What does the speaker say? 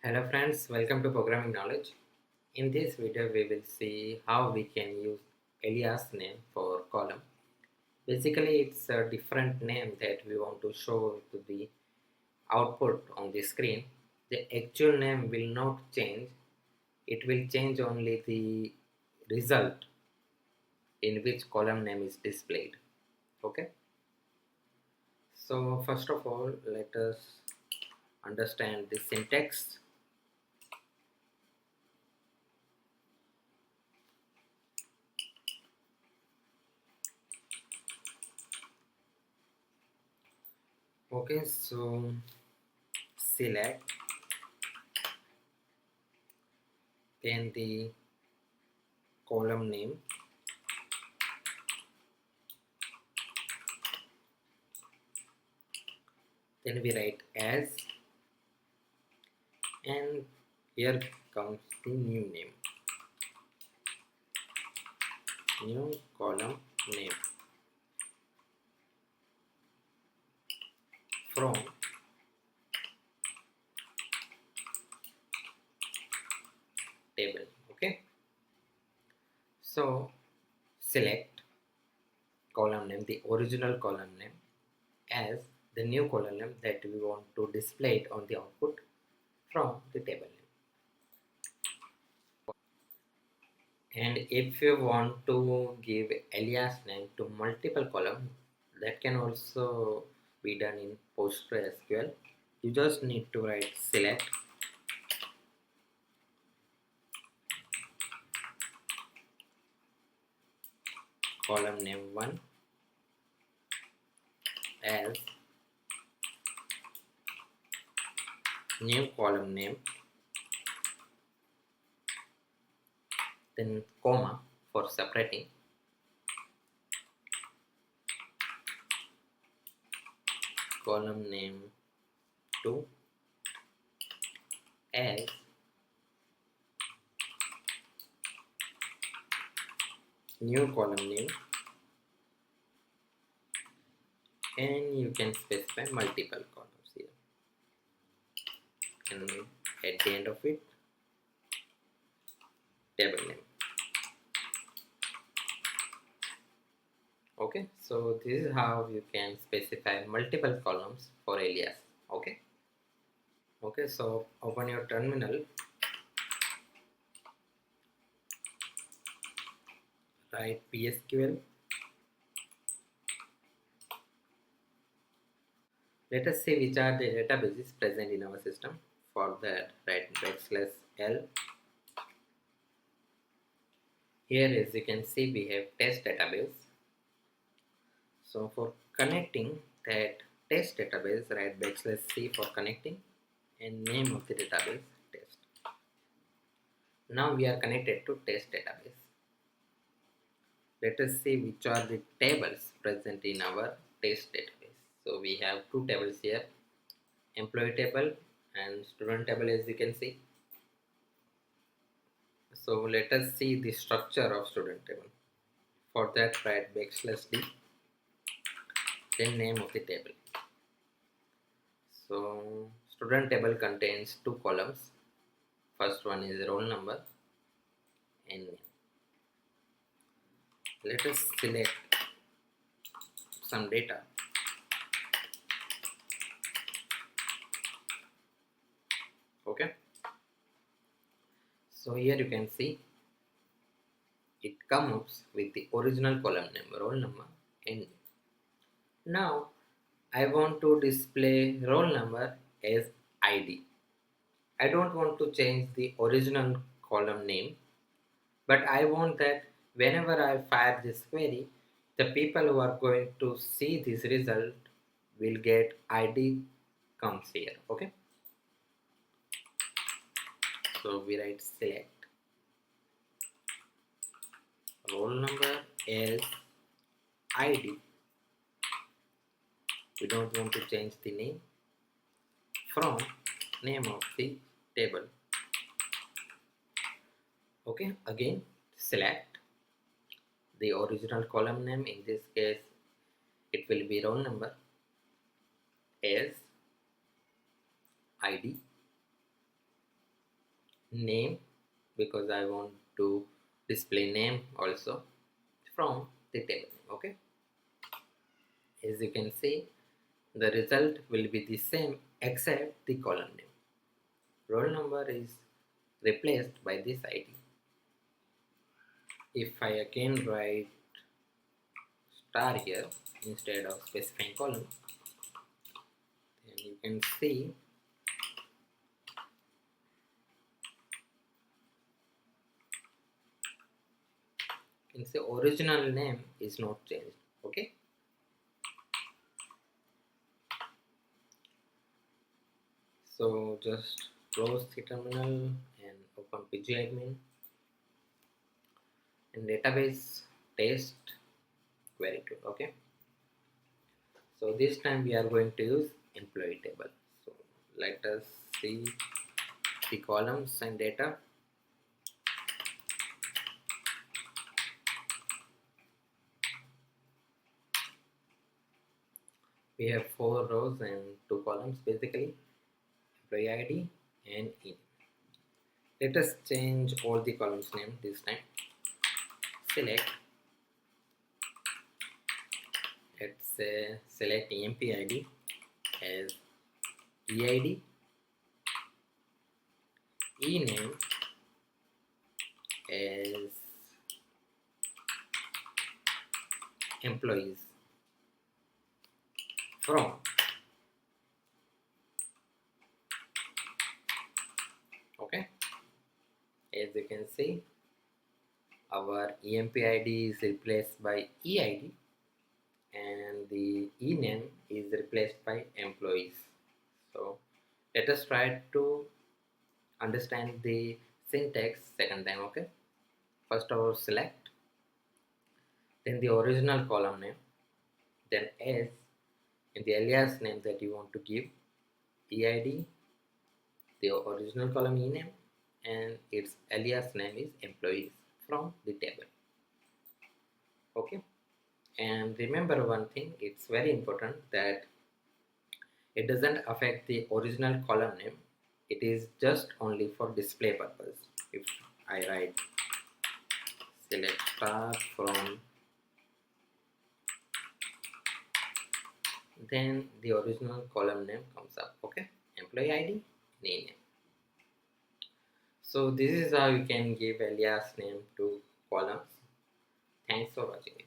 Hello friends, welcome to Programming Knowledge. In this video we will see how we can use alias name for column. Basically it's a different name that we want to show to the output on the screen. The actual name will not change, it will change only the result in which column name is displayed. Okay, so first of all let us understand the syntax. Okay, so select, then the column name, then we write as, and here comes the new column name from table. Okay, so select column name, the original column name, as the new column name that we want to display it on the output from the table name. And if you want to give alias name to multiple column, that can also be done in PostgreSQL. You just need to write select column name 1 as new column name, then comma for separating, column name 2 as new column name, and you can specify multiple columns here, and at the end of it table name. Okay, so this is how you can specify multiple columns for alias. Okay, so open your terminal, write psql. Let us see which are the databases present in our system. For that, write \l. Here, as you can see, we have test database. So for connecting that test database, write \c for connecting and name of the database test. Now we are connected to test database. Let us see which are the tables present in our test database. So we have two tables here, employee table and student table, as you can see. So let us see the structure of student table. For that, write \d, then name of the table. So student table contains two columns. First one is roll number and name. Let us select some data. Okay, so here you can see it comes with the original column name, roll number and name. Now I want to display roll number as ID. I don't want to change the original column name, but I want that whenever I fire this query, the people who are going to see this result will get ID comes here. Okay, so we write select roll number as ID. We don't want to change the name, from name of the table. Okay, again select the original column name. In this case it will be roll number as ID, name because I want to display name also from the table name. Okay, as you can see, the result will be the same except the column name. Roll number is replaced by this ID. If I again write star here instead of specifying column, then you can see original name is not changed. Okay, so just close the terminal and open pgAdmin and database test query tool. Okay, so this time we are going to use employee table. So let us see the columns and data. We have 4 rows and 2 columns basically, employee ID and in. Let us change all the columns name this time. Select, let's say select empid as eid, ename as employees, from, okay, as you can see our empid is replaced by eid and the ename is replaced by employees. So let us try to understand the syntax second time. Okay, first of all select, then the original column name, then as in the alias name that you want to give, eid, the original column ename, and its alias name is employees from the table. Okay, and remember one thing, it's very important that it doesn't affect the original column name, it is just only for display purpose. If I write select star from, then the original column name comes up. Okay, employee ID, name. So this is how you can give alias name to columns. Thanks for watching.